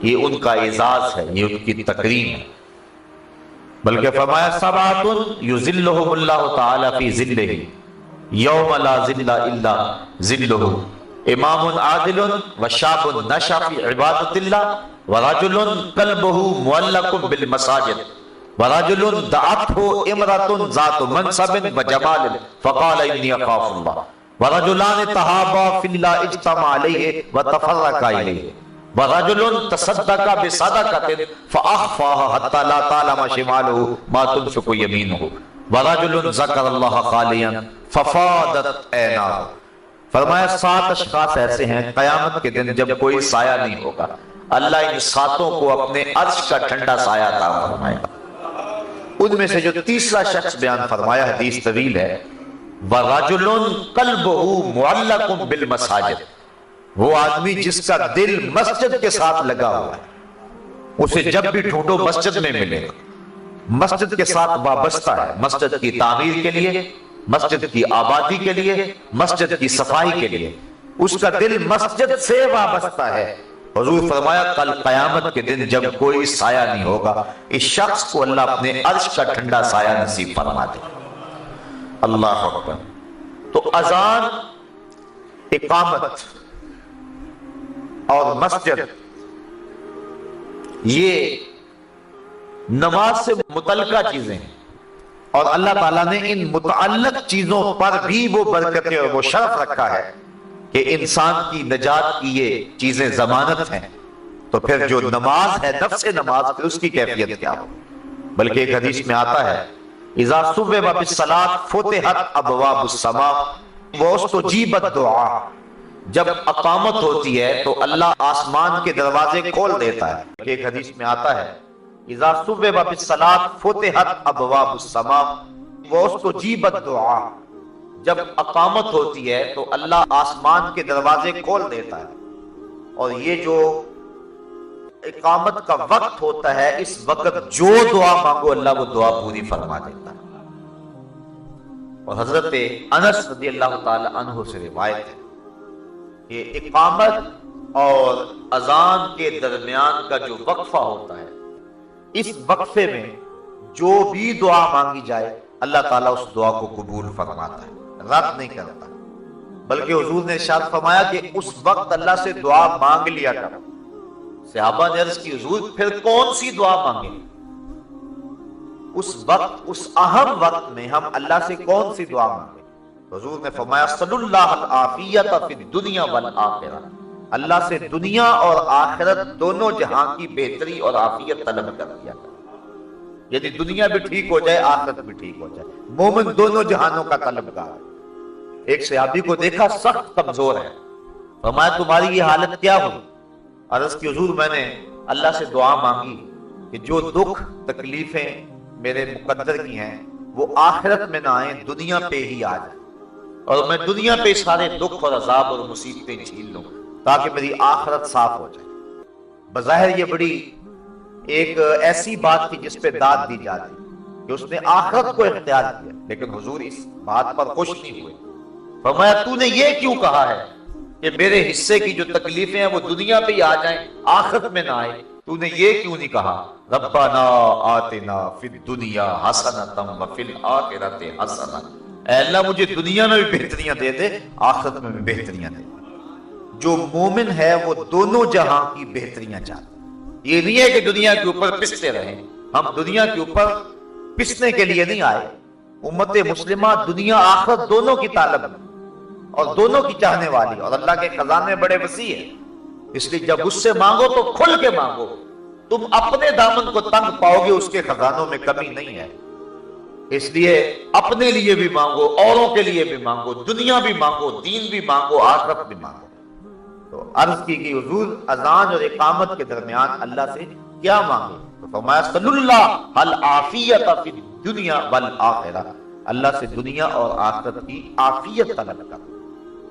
یہ ان کا اعزاز ہے، یہ ان کی تکریم ہے۔ بلکہ فرمایا سبعۃ یظلھم اللہ تعالی فی ظلہ یوم لا ظل الا ظلہ، امام عادل وشاب نشأ فی عبادۃ اللہ ورجل قلبہ معلق بالمساجد ورجل دعته امرأة ذات منصب وجمال فقال انی اخاف اللہ ورجلان تحابا فی اللہ اجتمع علیہ وتفرقا الیہ ورجل تصدق بصدقۃ فاخفاها حتى لا تعلم شماله ما تنفق یمینہ ورجل ذکر اللہ خالیا ففاضت عیناہ۔ فرمایا 7 اشخاص ایسے ہیں قیامت کے دن جب کوئی سایہ نہیں ہوگا، اللہ ان 7 کو اپنے عرش کا ٹھنڈا سایہ عطا فرمائے گا۔ ان میں سے جو تیسرا شخص بیان فرمایا، حدیث طویل ہے، وَرَجُلٌ قَلْبُهُ مُعَلَّقٌ بِالْمَسَاجِدِ، وہ آدمی جس کا دل مسجد کے ساتھ لگا ہوا ہے، اسے جب بھی ڈھونڈو مسجد میں ملے گا، مسجد کے ساتھ وابستہ ہے، مسجد کی تعمیر کے لیے، مسجد کی آبادی کے لیے، مسجد کی صفائی کے لیے، اس کا دل مسجد سے وابستہ ہے۔ حضور فرمایا کل قیامت کے دن جب کوئی سایہ نہیں ہوگا، اس شخص کو اللہ اپنے عرش کا ٹھنڈا سایہ نصیب فرما دے۔ اللہ اکبر۔ تو اذان، اقامت اور مسجد یہ نماز سے متعلقہ چیزیں ہیں، اور اللہ تعالیٰ نے ان متعلق چیزوں پر بھی وہ برکتیں اور وہ شرف رکھا ہے کہ انسان کی نجات کی یہ چیزیں ضمانت ہیں، تو پھر جو نماز ہے، نفس نماز، پھر اس کی کیفیت کیا ہو۔ بلکہ ایک حدیث میں آتا ہے اذا صبح بالصلاۃ فتحت ابواب السماء واستجیبت دعا، جب اقامت ہوتی ہے تو اللہ آسمان کے دروازے کھول دیتا ہے۔ بلکہ ایک حدیث میں آتا ہے اذا صبح بالصلاۃ فتحت ابواب السماء واستجیبت دعا، جب اقامت ہوتی ہے تو اللہ آسمان کے دروازے کھول دیتا ہے، اور یہ جو اقامت کا وقت ہوتا ہے، اس وقت جو دعا مانگو اللہ وہ دعا پوری فرما دیتا ہے۔ اور حضرت انس رضی اللہ تعالی عنہ سے روایت ہے کہ اقامت اور اذان کے درمیان کا جو وقفہ ہوتا ہے، اس وقفے میں جو بھی دعا مانگی جائے اللہ تعالیٰ اس دعا کو قبول فرماتا ہے، رد نہیں کرتا۔ بلکہ حضور نے ارشاد فرمایا کہ اس وقت اللہ سے دعا مانگ لیا کرو۔ صحابہ نے عرض کی حضور پھر کون سی دعا مانگیں؟ اس وقت، اس اہم وقت میں ہم اللہ سے کون سی دعا مانگیں؟ حضور نے فرمایا صلی اللہ العافیت فی الدنیا والآخرہ، اللہ سے دنیا اور آخرت دونوں جہاں کی بہتری اور عافیت طلب کر دیا کرو، یعنی دنیا بھی ٹھیک ہو جائے، آخرت بھی ٹھیک ہو جائے۔ مومن دونوں جہانوں کا طلبگار ہے۔ ایک صحابی کو دیکھا سخت کمزور ہے، فرمایا تمہاری یہ حالت کیا ہوئی؟ عرض کی حضور میں نے اللہ سے دعا مانگی کہ جو دکھ تکلیفیں میرے مقدر کی ہیں وہ آخرت میں نہ آئیں، دنیا پہ ہی آ جائیں، اور میں دنیا پہ سارے دکھ اور عذاب اور مصیبتیں جھیل لوں تاکہ میری آخرت صاف ہو جائے۔ بظاہر یہ بڑی ایک ایسی بات تھی جس پہ داد دی جاتی، کہ اس نے آخرت کو اختیار کیا، لیکن حضور اس بات پر خوش نہیں ہوئے۔ فرمایا تو نے یہ کیوں کہا ہے کہ میرے حصے کی جو تکلیفیں ہیں وہ دنیا پہ ہی آ جائیں، آخرت میں نہ آئے؟ تو نے یہ کیوں نہیں کہا ربنا آتنا فی الدنیا حسنۃ وفی الآخرۃ حسنۃ، اے اللہ مجھے دنیا میں بھی بہتریاں دے دے، آخرت میں بھی بہتریاں دے دے۔ جو مومن ہے وہ دونوں جہاں کی بہتریاں چاہتا ہے۔ یہ نہیں ہے کہ دنیا کے اوپر پستے رہیں، ہم دنیا کے اوپر پسنے کے لیے نہیں آئے۔ امت مسلمہ دنیا آخرت دونوں کی طالب ہے اور دونوں کی چاہنے والی، اور اللہ کے خزانے بڑے وسیع ہیں، اس لیے جب اس سے مانگو تو کھل کے مانگو، تم اپنے دامن کو تنگ پاؤ گے، اس کے خزانوں میں کمی نہیں ہے۔ اس لیے اپنے لیے بھی مانگو، اوروں کے لیے بھی مانگو، دنیا بھی مانگو، دین بھی مانگو، آخرت بھی مانگو۔ تو عرض کی کہ حضور اذان اور اقامت کے درمیان اللہ سے کیا مانگے؟ تو فرمایا صلی اللہ العافیت فی الدنیا والآخرہ، اللہ سے دنیا اور آخرت کی عافیت طلب کرو۔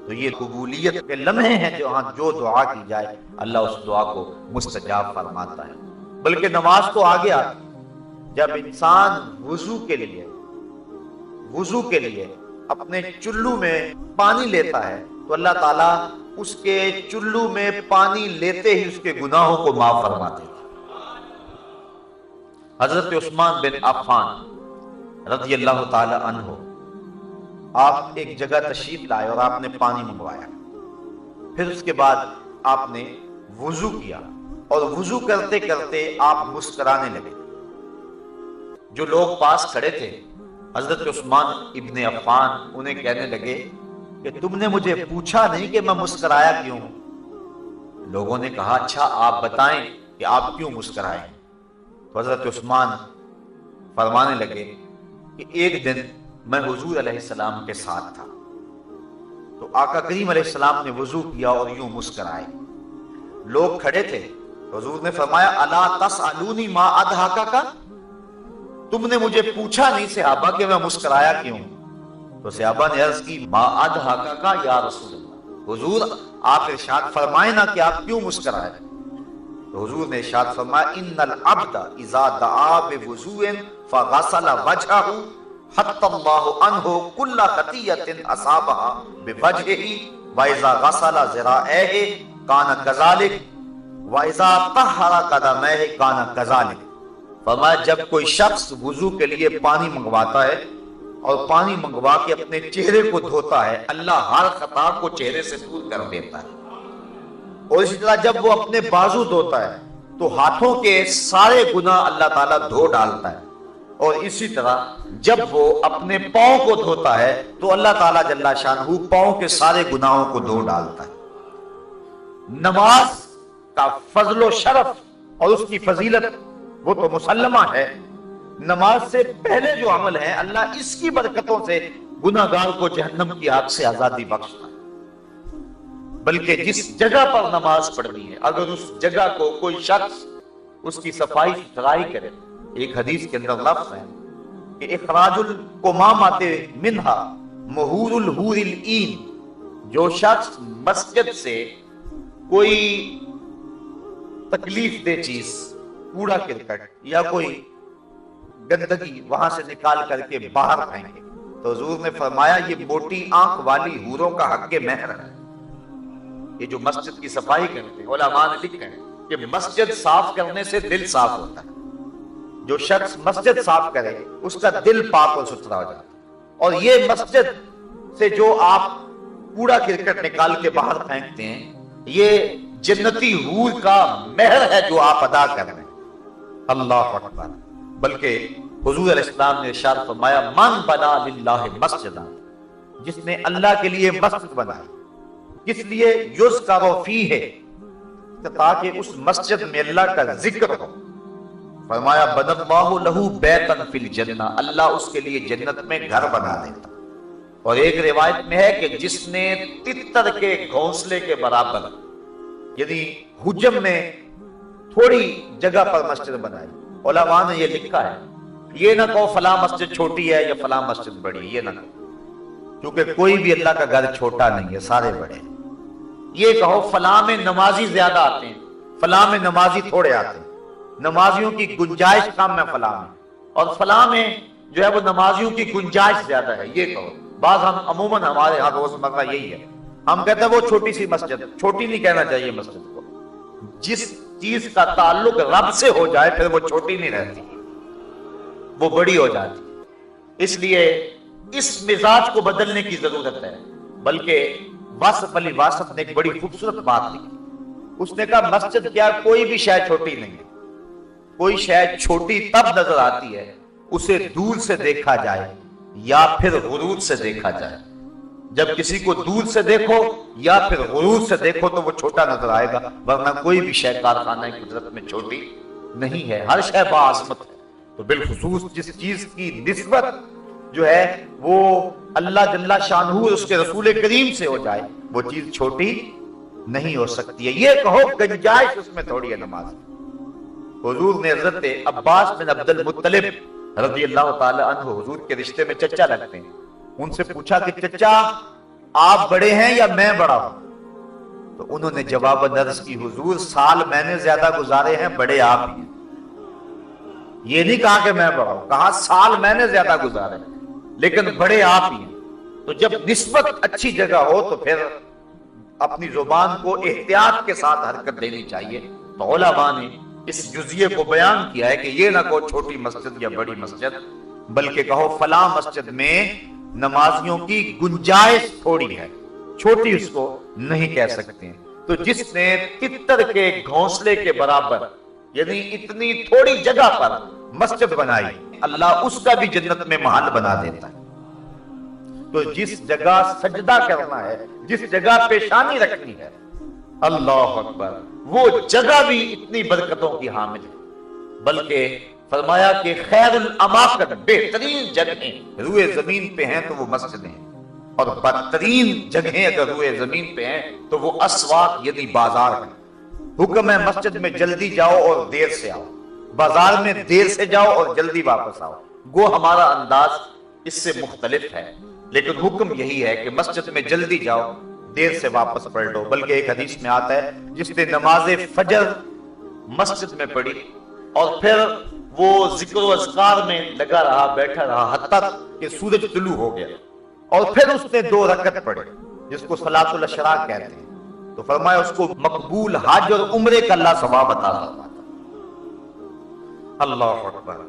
تو یہ قبولیت کے لمحے ہیں جہاں جو دعا کی جائے اللہ اس دعا کو مستجاب فرماتا ہے۔ بلکہ نماز تو آگے آتی، جب انسان وضو کے لیے اپنے چلو میں پانی لیتا ہے تو اللہ تعالیٰ اس کے چلو میں پانی لیتے ہی اس کے گناہوں کو معاف فرما دیتا۔ حضرت عثمان بن عفان رضی اللہ تعالی عنہ، آپ ایک جگہ تشریف لائے اور آپ نے پانی منگوایا، پھر اس کے بعد آپ نے وضو کیا، اور وضو کرتے کرتے آپ مسکرانے لگے۔ جو لوگ پاس کھڑے تھے حضرت عثمان ابن عفان انہیں کہنے لگے کہ تم نے مجھے پوچھا نہیں کہ میں مسکرایا کیوں؟ لوگوں نے کہا اچھا آپ بتائیں کہ آپ کیوں مسکرائے؟ تو حضرت عثمان فرمانے لگے کہ ایک دن میں حضور علیہ السلام کے ساتھ تھا، تو آقا کریم علیہ السلام نے وضو کیا اور یوں مسکرائے۔ لوگ کھڑے تھے، حضور نے فرمایا الا تسألونی ما اضحکک، تم نے مجھے پوچھا نہیں صحابہ کہ میں مسکرایا کیوں؟ تو صحابہ نے عرض کی ما اضحکک یا رسول اللہ، حضور آپ ارشاد فرمائیں نا کہ آپ کیوں مسکرائے؟ تو حضور نے ارشاد فرمایا ان العبد اذا دعا بوضوء فغسل وجهه حتى الله عنه كل خطيئة اصابها بوجهه واذا غسل ذراعيه كان كذلك واذا طهر قدميه كان كذلك۔ فرمایا جب کوئی شخص وضو کے لیے پانی منگواتا ہے اور پانی منگوا کے اپنے چہرے کو دھوتا ہے، اللہ ہر خطا کو چہرے سے دور کر دیتا ہے، اور اسی طرح جب وہ اپنے بازو دھوتا ہے تو ہاتھوں کے سارے گناہ اللہ تعالیٰ دھو ڈالتا ہے، اور اسی طرح جب وہ اپنے پاؤں کو دھوتا ہے تو اللہ تعالیٰ جل شانہ پاؤں کے سارے گناہوں کو دھو ڈالتا ہے۔ نماز کا فضل و شرف اور اس کی فضیلت وہ تو مسلمہ ہے، نماز سے پہلے جو عمل ہے اللہ اس کی برکتوں سے گناہگار کو جہنم کی آگ سے آزادی بخشتا ہے۔ بلکہ جس جگہ پر نماز پڑھنی ہے اگر اس جگہ کو کوئی شخص اس کی صفائی ستھرائی کرے، ایک حدیث کے اندر لفظ ہے کہ اخراج القمامۃ منہا مہور الحور العین، جو شخص مسجد سے کوئی تکلیف دہ چیز، کوڑا کرکٹ یا کوئی گندگی وہاں سے نکال کر کے باہر پھینکے، تو حضور نے فرمایا یہ موٹی آنکھ والی حوروں کا حق مہر ہے۔ یہ جو مسجد کی صفائی کرتے ہیں، علماء نے لکھا ہے کہ مسجد صاف کرنے سے دل صاف ہوتا ہے، جو شخص مسجد صاف کرے اس کا دل پاک اور ستھرا ہو جاتا ہے، اور یہ مسجد سے جو آپ کوڑا کرکٹ نکال کے باہر پھینکتے ہیں یہ جنتی حور کا مہر ہے جو آپ ادا کر رہے ہیں۔ اللہ اکبر۔ بلکہ حضور علیہ السلام نے ارشاد فرمایا من بنا للہ مسجدا، جس نے اللہ کے لیے مسجد بنائی، کس لیے یذکر فیہ، تاکہ اس مسجد میں اللہ کا ذکر ہو، فرمایا بنى اللہ لہ بیتا فی الجنہ، اللہ اس کے لیے جنت میں گھر بنا دیتا۔ اور ایک روایت میں ہے کہ جس نے تتر کے گھونسلے کے برابر، یعنی حجم میں تھوڑی جگہ پر مسجد بنائی، علماء نے یہ لکھا ہے یہ نہ کہو فلاں مسجد چھوٹی ہے یا فلاں مسجد بڑی ہے، یہ نہ کہو، کیونکہ کوئی بھی اللہ کا گھر چھوٹا نہیں ہے، سارے بڑے ہیں۔ یہ کہو فلاں میں نمازی زیادہ آتے ہیں، فلاں میں نمازی تھوڑے آتے ہیں، نمازیوں کی گنجائش کم ہے فلاں میں، اور فلاں میں جو ہے وہ نمازیوں کی گنجائش زیادہ ہے، یہ کہو۔ بعض ہم عموماً ہمارے ہاں روزمرہ یہی ہے، ہم کہتے ہیں وہ چھوٹی سی مسجد، چھوٹی نہیں کہنا چاہیے مسجد کو، جس چیز کا تعلق رب سے ہو جائے پھر وہ چھوٹی نہیں رہتی، وہ بڑی ہو جاتی۔ اس لیے اس مزاج کو بدلنے کی ضرورت ہے۔ بلکہ واصف علی واصف نے ایک بڑی خوبصورت بات لکھی، اس نے کہا مسجد کیا کوئی بھی شے چھوٹی نہیں ہے، کوئی شے چھوٹی تب نظر آتی ہے اسے دور سے دیکھا جائے یا پھر غرور سے دیکھا جائے۔ جب کسی کو دور سے دیکھو یا پھر غرور سے دیکھو تو وہ چھوٹا نظر آئے گا، ورنہ کوئی بھی شے کارخانہ قدرت میں چھوٹی نہیں ہے، ہر شے باعظمت ہے۔ تو بالخصوص جس چیز کی نسبت جو ہے وہ اللہ جل شانہ اور اس کے رسول کریم سے ہو جائے وہ چیز چھوٹی نہیں ہو سکتی ہے۔ یہ کہو گنجائش اس میں تھوڑی ہے نماز۔ حضور نے حضرت عباس بن عبد المطلب رضی اللہ تعالی عنہ، حضور کے رشتے میں چچا لگتے ہیں، ان سے پوچھا کہ چچا آپ بڑے ہیں یا میں بڑا ہوں؟ تو انہوں نے جواب عرض کی حضور سال میں نے زیادہ گزارے ہیں، بڑے آپ ہی ہیں۔ یہ نہیں کہا کہ میں بڑا ہوں، کہا سال میں نے زیادہ گزارے ہیں لیکن بڑے آپ ہی ہیں۔ تو جب نسبت اچھی جگہ ہو تو پھر اپنی زبان کو احتیاط کے ساتھ حرکت دینی چاہیے۔ تو علماء نے اس جزیے کو بیان کیا ہے کہ یہ نہ کہو چھوٹی مسجد یا بڑی مسجد، بلکہ کہو فلاں مسجد میں نمازیوں کی گنجائش تھوڑی ہے، چھوٹی اس کو نہیں کہہ سکتے۔ تو جس نے تتر کے گھونسلے کے برابر یعنی اتنی تھوڑی جگہ پر مسجد بنائی، اللہ اس کا بھی جنت میں محل بنا دیتا ہے۔ تو جس جگہ سجدہ کرنا ہے، جس جگہ پیشانی رکھنی ہے، اللہ اکبر، وہ جگہ بھی اتنی برکتوں کی حامل ہے۔ بلکہ فرمایا کہ خیر الاماکن، بہترین جگہیں روئے زمین پہ ہیں تو وہ مسجدیں ہیں، اور بدترین جگہیں اگر روئے زمین پہ ہیں تو وہ اسواق یعنی بازار ہیں۔ حکم ہے مسجد میں جلدی جاؤ اور دیر سے آؤ، بازار میں دیر سے جاؤ اور جلدی واپس آؤ۔ گو ہمارا انداز اس سے مختلف ہے، لیکن حکم یہی ہے کہ مسجد میں جلدی جاؤ، دیر سے واپس پڑھ لو۔ بلکہ ایک حدیث میں آتا ہے جس نے نماز فجر مسجد میں پڑھی اور پھر وہ ذکر و اذکار میں لگا رہا، بیٹھا رہا حتیٰ کہ سورج طلوع ہو گیا، اور پھر اس نے 2 رکعت پڑھے جس کو صلاۃ الاشراق کہتے ہیں، تو فرمایا اس کو مقبول حج اور عمرے کا اللہ ثواب عطا کرتا۔ اللہ اکبر۔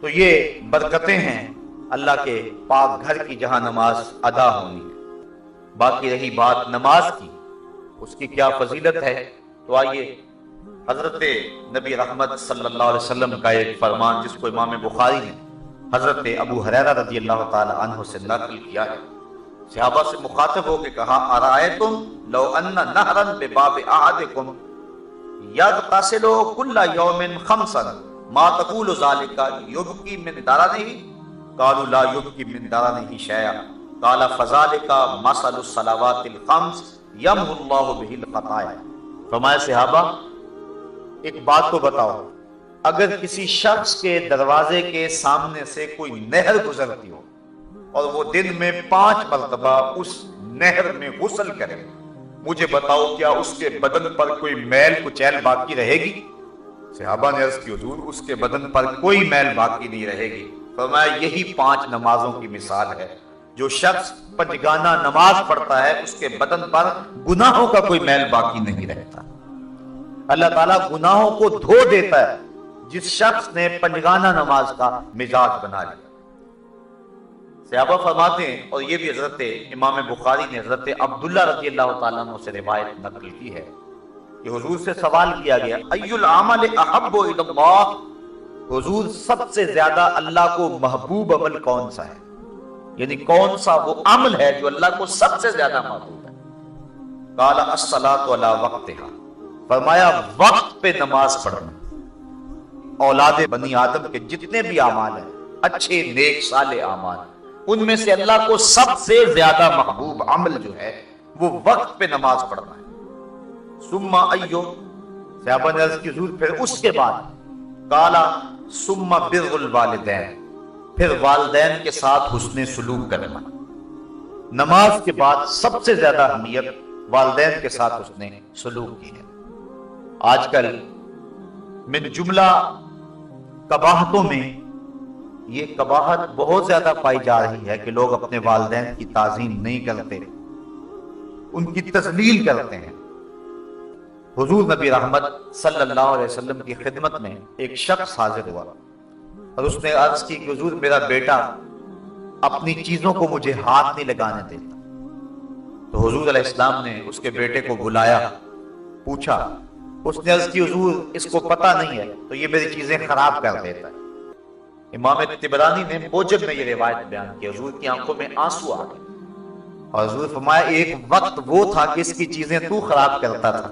تو یہ برکتیں ہیں اللہ کے پاک گھر کی جہاں نماز ادا ہونی ہے۔ باقی رہی بات نماز کی، اس کی کیا فضیلت ہے، تو آئیے حضرت نبی رحمت صلی اللہ علیہ وسلم کا ایک فرمان جس کو امام بخاری نے حضرت ابو ہریرہ رضی اللہ تعالی عنہ سے نقل کیا ہے۔ صحابہ سے مخاطب ہو کے کہا ارائیتم لو ان نہرا بباب احدکم یغتسل کل یوم 5 ما تقول ذلك یبکی من درنہ قالوا لا یبکی من درنہ شیئا قال فذلك مثل الصلوات الخمس یمحو اللہ بہ الخطایا۔ فرمایا صحابہ ایک بات تو بتاؤ، اگر کسی شخص کے دروازے کے سامنے سے کوئی نہر گزرتی ہو اور وہ دن میں 5 مرتبہ اس نہر میں غسل کرے، مجھے بتاؤ کیا اس کے بدن پر کوئی میل کچیل باقی رہے گی؟ صحابہ نے عرض کی حضور اس کے بدن پر کوئی میل باقی نہیں رہے گی۔ فرمایا یہی 5 نمازوں کی مثال ہے، جو شخص 5 گانہ نماز پڑھتا ہے اس کے بدن پر گناہوں کا کوئی میل باقی نہیں رہتا۔ اللہ تعالیٰ گناہوں کو دھو دیتا ہے جس شخص نے 5 گانہ نماز کا مزاج بنا لیا۔ صحابہ فرماتے ہیں، اور یہ بھی حضرت امام بخاری نے حضرت عبداللہ رضی اللہ تعالیٰ عنہ سے روایت نقل کی ہے کہ حضور سے سوال کیا گیا ای العمل احب الی اللہ، حضور سب سے زیادہ اللہ کو محبوب عمل کون سا ہے، یعنی کون سا وہ عمل ہے جو اللہ کو سب سے زیادہ محبوب ہے؟ قال الصلاۃ علی وقتہا، فرمایا وقت پہ نماز پڑھنا۔ اولاد بنی آدم کے جتنے بھی اعمال ہیں، اچھے نیک صالح اعمال، ان میں سے اللہ کو سب سے زیادہ محبوب عمل جو ہے وہ وقت پہ نماز پڑھنا ہے۔ ثم ایو، صحابہ نے عرض کی حضور پھر اس کے بعد؟ قال ثم بر الوالدین، پھر والدین کے ساتھ حسن سلوک کرنا۔ نماز کے بعد سب سے زیادہ اہمیت والدین کے ساتھ حسن سلوک کی ہے۔ آج کل من جملہ قباحتوں میں یہ قباحت بہت زیادہ پائی جا رہی ہے کہ لوگ اپنے والدین کی تعظیم نہیں کرتے، ان کی تذلیل کرتے ہیں۔ حضور نبی رحمت صلی اللہ علیہ وسلم کی خدمت میں ایک شخص حاضر ہوا اور اس نے عرض کی کہ حضور میرا بیٹا اپنی چیزوں کو مجھے ہاتھ نہیں لگانے دیتا۔ تو حضور علیہ السلام نے اس کے بیٹے کو بلایا، پوچھا، اس نے عرض کی حضور اس کو پتہ نہیں ہے تو یہ میری چیزیں خراب کر دیتا ہے۔ امام طبرانی نے موجب میں یہ روایت بیان کی، حضور کی آنکھوں میں آنسو آ گئے اور حضور فرمایا ایک وقت وہ تھا کہ اس کی چیزیں تو خراب کرتا تھا،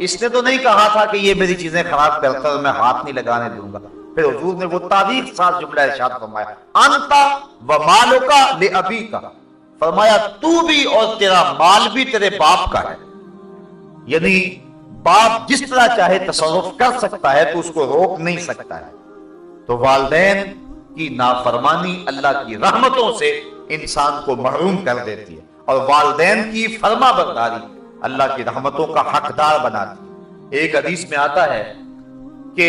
اس نے تو نہیں کہا تھا کہ یہ میری چیزیں خراب کرتا اور میں ہاتھ نہیں لگانے دوں گا۔ پھر حضور نے وہ تاریخ ساز جملہ ارشاد فرمایا، انتا و مالکا لابیکا، فرمایا تو بھی اور تیرا مال بھی تیرے باپ کا ہے، یعنی باپ جس طرح چاہے تصرف کر سکتا ہے تو اس کو روک نہیں سکتا ہے۔ تو والدین کی نافرمانی اللہ کی رحمتوں سے انسان کو محروم کر دیتی ہے، اور والدین کی فرما برداری اللہ کی رحمتوں کا حقدار بناتی ہے۔ ایک حدیث میں آتا ہے کہ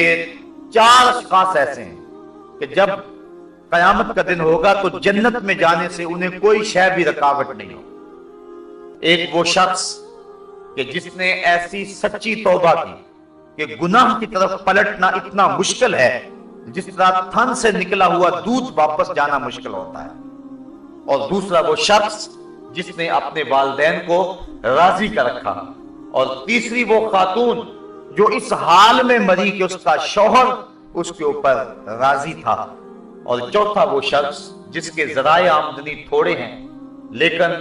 4 اشخاص ایسے ہیں کہ جب قیامت کا دن ہوگا تو جنت میں جانے سے انہیں کوئی شے بھی رکاوٹ نہیں ہو۔ ایک وہ شخص کہ جس نے ایسی سچی توبہ کی کہ گناہ کی طرف پلٹنا اتنا مشکل ہے جس طرح تھن سے نکلا ہوا دودھ واپس جانا مشکل ہوتا ہے، اور دوسرا وہ شخص جس نے اپنے والدین کو راضی کر رکھا، اور تیسری وہ خاتون جو اس حال میں مری کہ اس کا شوہر اس کے اوپر راضی تھا، اور چوتھا وہ شخص جس کے ذرائع آمدنی تھوڑے ہیں لیکن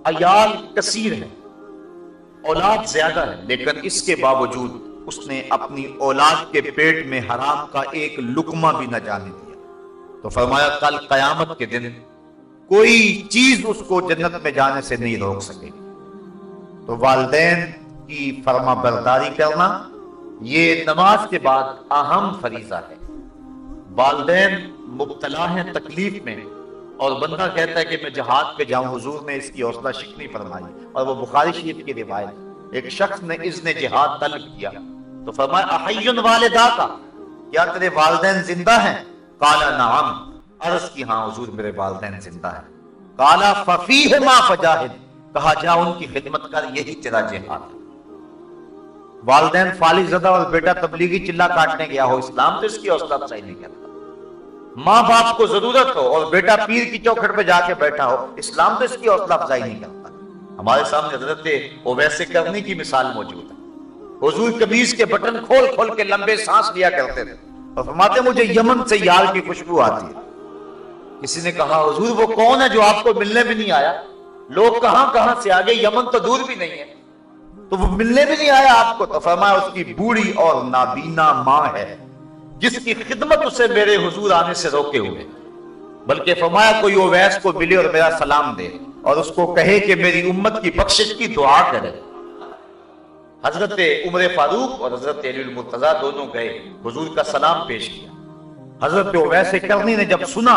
عیال کثیر ہیں، اولاد زیادہ ہے، لیکن اس کے باوجود اس نے اپنی اولاد کے پیٹ میں حرام کا ایک لقمہ بھی نہ جانے دیا۔ تو فرمایا کل قیامت کے دن کوئی چیز اس کو جنت میں جانے سے نہیں روک سکے۔ تو والدین کی فرما برداری کرنا یہ نماز کے بعد اہم فریضہ ہے۔ والدین مبتلا ہیں تکلیف میں اور بندہ کہتا ہے کہ میں جہاد پہ جاؤں، حضور نے اس کی حوصلہ شکنی فرمائی، اور وہ بخاری شریف کی روایت، ایک شخص نے اذن جہاد طلب کیا تو فرمایا احی والدہ کا، کیا تیرے والدین زندہ ہیں؟ قال نعم، عرض کی ہاں حضور میرے والدین زندہ ہیں۔ قال ففیہما فجاہد، کہا جا ان کی خدمت کر، یہی تیرا جہاد ہے۔ والدین فالج زدہ اور بیٹا تبلیغی چلا کاٹنے گیا ہو، اسلام تو اس کی حوصلہ افزائی نہیں کرتا۔ ماں باپ کو ضرورت ہو اور بیٹا پیر کی چوکھٹ پہ جا کے بیٹھا ہو، اسلام تو اس کی حوصلہ افزائی نہیں کرتا۔ ہمارے سامنے حضرت اویس کرنی کی مثال موجود ہے۔ حضور قمیص کے بٹن کھول کھول کے لمبے سانس لیا کرتے تھے اور فرماتے مجھے یمن سے یار کی خوشبو آتی ہے۔ کسی نے کہا حضور وہ کون ہے جو آپ کو ملنے بھی نہیں آیا؟ لوگ کہاں کہاں سے آگے، یمن تو دور بھی نہیں ہے، تو وہ ملنے بھی نہیں آیا آپ کو؟ تو فرمایا اس کی بوڑھی اور نابینا ماں ہے جس کی خدمت اسے میرے حضور آنے سے روکے ہوئے، بلکہ فرمایا کوئی اویس کو ملے اور میرا سلام دے اور اس کو کہے کہ میری امت کی بخشش کی دعا کرے۔ حضرت عمر فاروق اور حضرت علی المرتضیٰ دونوں گئے، حضور کا سلام پیش کیا۔ حضرت اویس کرنی نے جب سنا